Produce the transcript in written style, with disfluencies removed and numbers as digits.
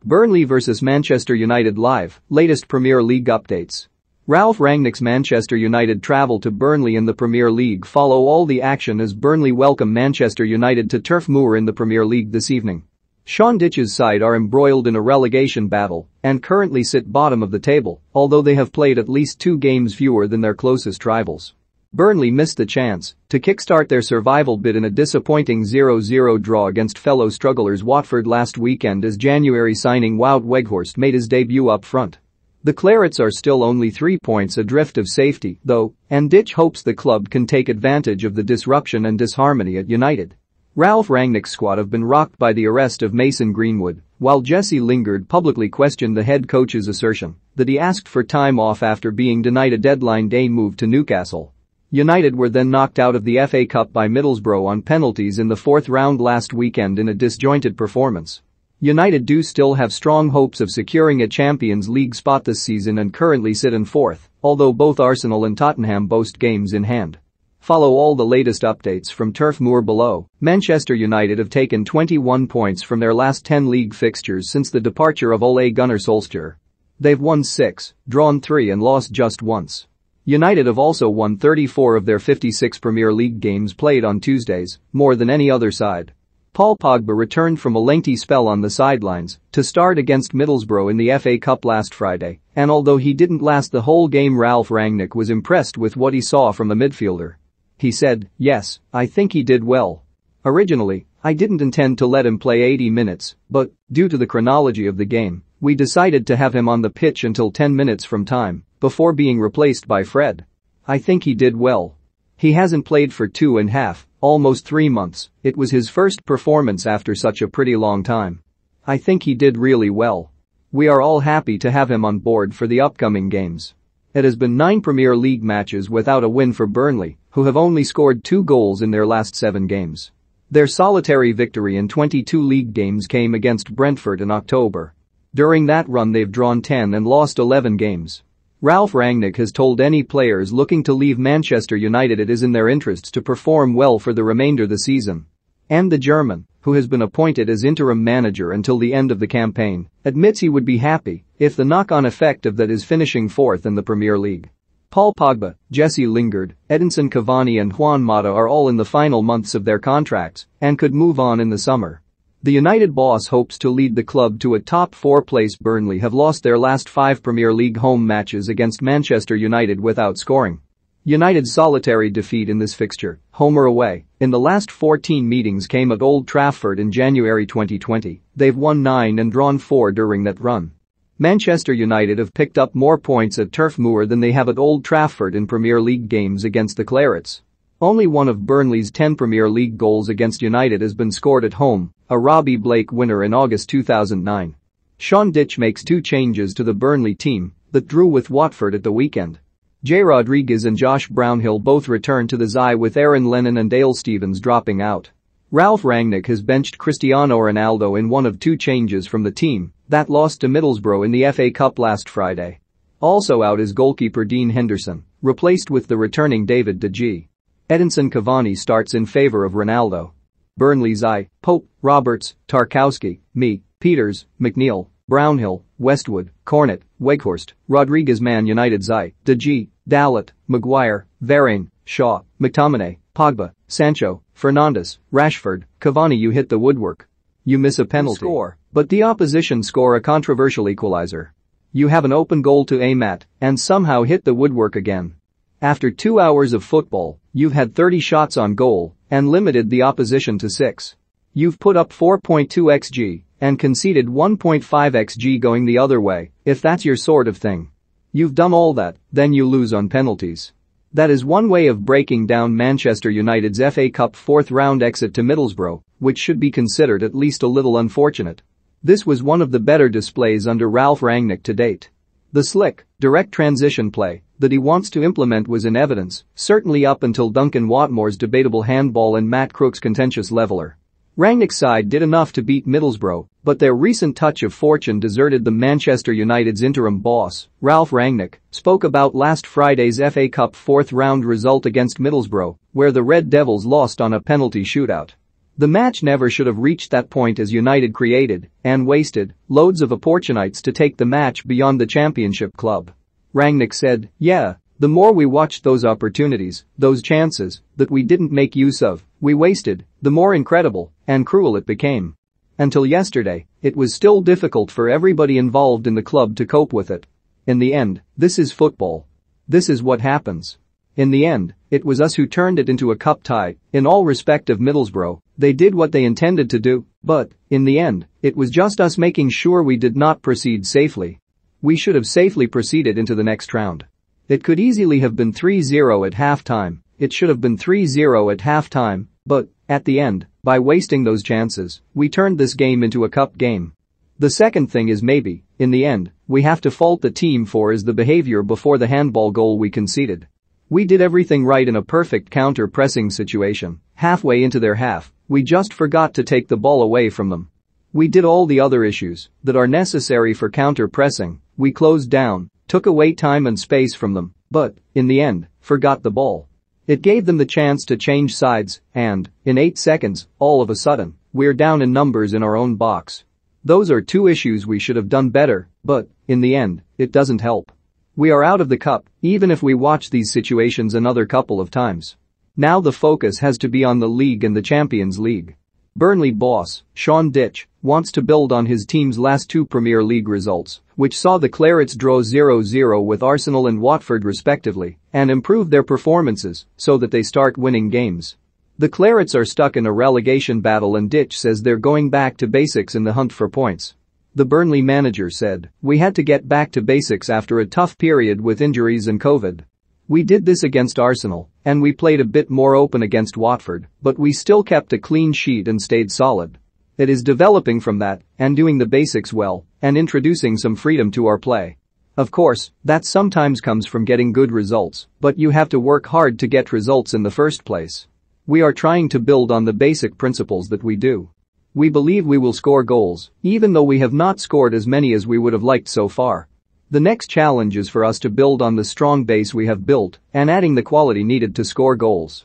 Burnley vs Manchester United live, latest Premier League updates. Ralf Rangnick's Manchester United travel to Burnley in the Premier League. Follow all the action as Burnley welcome Manchester United to Turf Moor in the Premier League this evening. Sean Dyche's side are embroiled in a relegation battle and currently sit bottom of the table, although they have played at least 2 games fewer than their closest rivals. Burnley missed the chance to kickstart their survival bid in a disappointing 0-0 draw against fellow strugglers Watford last weekend as January signing Wout Weghorst made his debut up front. The Clarets are still only 3 points adrift of safety, though, and Dyche hopes the club can take advantage of the disruption and disharmony at United. Ralf Rangnick's squad have been rocked by the arrest of Mason Greenwood, while Jesse Lingard publicly questioned the head coach's assertion that he asked for time off after being denied a deadline day move to Newcastle. United were then knocked out of the FA Cup by Middlesbrough on penalties in the 4th round last weekend in a disjointed performance. United do still have strong hopes of securing a Champions League spot this season and currently sit in 4th, although both Arsenal and Tottenham boast games in hand. Follow all the latest updates from Turf Moor below. Manchester United have taken 21 points from their last 10 league fixtures since the departure of Ole Gunnar Solskjaer. They've won 6, drawn 3 and lost just once. United have also won 34 of their 56 Premier League games played on Tuesdays, more than any other side. Paul Pogba returned from a lengthy spell on the sidelines to start against Middlesbrough in the FA Cup last Friday, and although he didn't last the whole game, Ralf Rangnick was impressed with what he saw from the midfielder. He said, "Yes, I think he did well. Originally, I didn't intend to let him play 80 minutes, but, due to the chronology of the game, we decided to have him on the pitch until 10 minutes from time, before being replaced by Fred. I think he did well. He hasn't played for 2.5, almost 3 months. It was his first performance after such a pretty long time. I think he did really well. We are all happy to have him on board for the upcoming games." It has been 9 Premier League matches without a win for Burnley, who have only scored 2 goals in their last 7 games. Their solitary victory in 22 league games came against Brentford in October. During that run they've drawn 10 and lost 11 games. Ralf Rangnick has told any players looking to leave Manchester United it is in their interests to perform well for the remainder of the season. And the German, who has been appointed as interim manager until the end of the campaign, admits he would be happy if the knock-on effect of that is finishing 4th in the Premier League. Paul Pogba, Jesse Lingard, Edinson Cavani and Juan Mata are all in the final months of their contracts and could move on in the summer. The United boss hopes to lead the club to a top 4 place. Burnley have lost their last 5 Premier League home matches against Manchester United without scoring. United's solitary defeat in this fixture, home or away, in the last 14 meetings came at Old Trafford in January 2020. They've won 9 and drawn 4 during that run. Manchester United have picked up more points at Turf Moor than they have at Old Trafford in Premier League games against the Clarets. Only one of Burnley's 10 Premier League goals against United has been scored at home, a Robbie Blake winner in August 2009. Sean Dyche makes 2 changes to the Burnley team that drew with Watford at the weekend. Jay Rodriguez and Josh Brownhill both return to the side with Aaron Lennon and Dale Stephens dropping out. Ralf Rangnick has benched Cristiano Ronaldo in one of 2 changes from the team that lost to Middlesbrough in the FA Cup last Friday. Also out is goalkeeper Dean Henderson, replaced with the returning David De Gea. Edinson Cavani starts in favor of Ronaldo. Burnley's Pope, Roberts, Tarkowski, Mee, Peters, McNeil, Brownhill, Westwood, Cornet, Weghorst, Rodriguez. Man United's De Gea, Dalot, Maguire, Varane, Shaw, McTominay, Pogba, Sancho, Fernandes, Rashford, Cavani. You hit the woodwork. You miss a penalty, but the opposition score a controversial equalizer. You have an open goal to aim at and somehow hit the woodwork again. After 2 hours of football, you've had 30 shots on goal and limited the opposition to 6. You've put up 4.2 xG and conceded 1.5 xG going the other way. If that's your sort of thing. You've done all that, then you lose on penalties. That is one way of breaking down Manchester United's FA Cup 4th round exit to Middlesbrough, which should be considered at least a little unfortunate. This was one of the better displays under Ralf Rangnick to date. The slick, direct transition play that he wants to implement was in evidence, certainly up until Duncan Watmore's debatable handball and Matt Crook's contentious leveler. Rangnick's side did enough to beat Middlesbrough, but their recent touch of fortune deserted them. Manchester United's interim boss, Ralf Rangnick, spoke about last Friday's FA Cup 4th round result against Middlesbrough, where the Red Devils lost on a penalty shootout. The match never should have reached that point as United created and wasted loads of opportunities to take the match beyond the championship club. Rangnick said, "Yeah, the more we watched those opportunities, those chances that we didn't make use of, we wasted, the more incredible and cruel it became. Until yesterday, it was still difficult for everybody involved in the club to cope with it. In the end, this is football. This is what happens. In the end, it was us who turned it into a cup tie. In all respect of Middlesbrough, they did what they intended to do, but, in the end, it was just us making sure we did not proceed safely. We should have safely proceeded into the next round. It could easily have been 3-0 at halftime, it should have been 3-0 at halftime, but, at the end, by wasting those chances, we turned this game into a cup game. The second thing is maybe, in the end, we have to fault the team for is the behavior before the handball goal we conceded. We did everything right in a perfect counter-pressing situation. Halfway into their half, we just forgot to take the ball away from them. We did all the other issues that are necessary for counter-pressing. We closed down, took away time and space from them, but, in the end, forgot the ball. It gave them the chance to change sides, and, in 8 seconds, all of a sudden, we're down in numbers in our own box. Those are two issues we should have done better, but, in the end, it doesn't help. We are out of the cup, even if we watch these situations another couple of times. Now the focus has to be on the league and the Champions League. Burnley boss, Sean Dyche, wants to build on his team's last two Premier League results, which saw the Clarets draw 0-0 with Arsenal and Watford respectively, and improve their performances so that they start winning games. The Clarets are stuck in a relegation battle and Dyche says they're going back to basics in the hunt for points. The Burnley manager said, "We had to get back to basics after a tough period with injuries and COVID. We did this against Arsenal, and we played a bit more open against Watford, but we still kept a clean sheet and stayed solid. It is developing from that and doing the basics well and introducing some freedom to our play. Of course, that sometimes comes from getting good results, but you have to work hard to get results in the first place. We are trying to build on the basic principles that we do. We believe we will score goals, even though we have not scored as many as we would have liked so far. The next challenge is for us to build on the strong base we have built and adding the quality needed to score goals."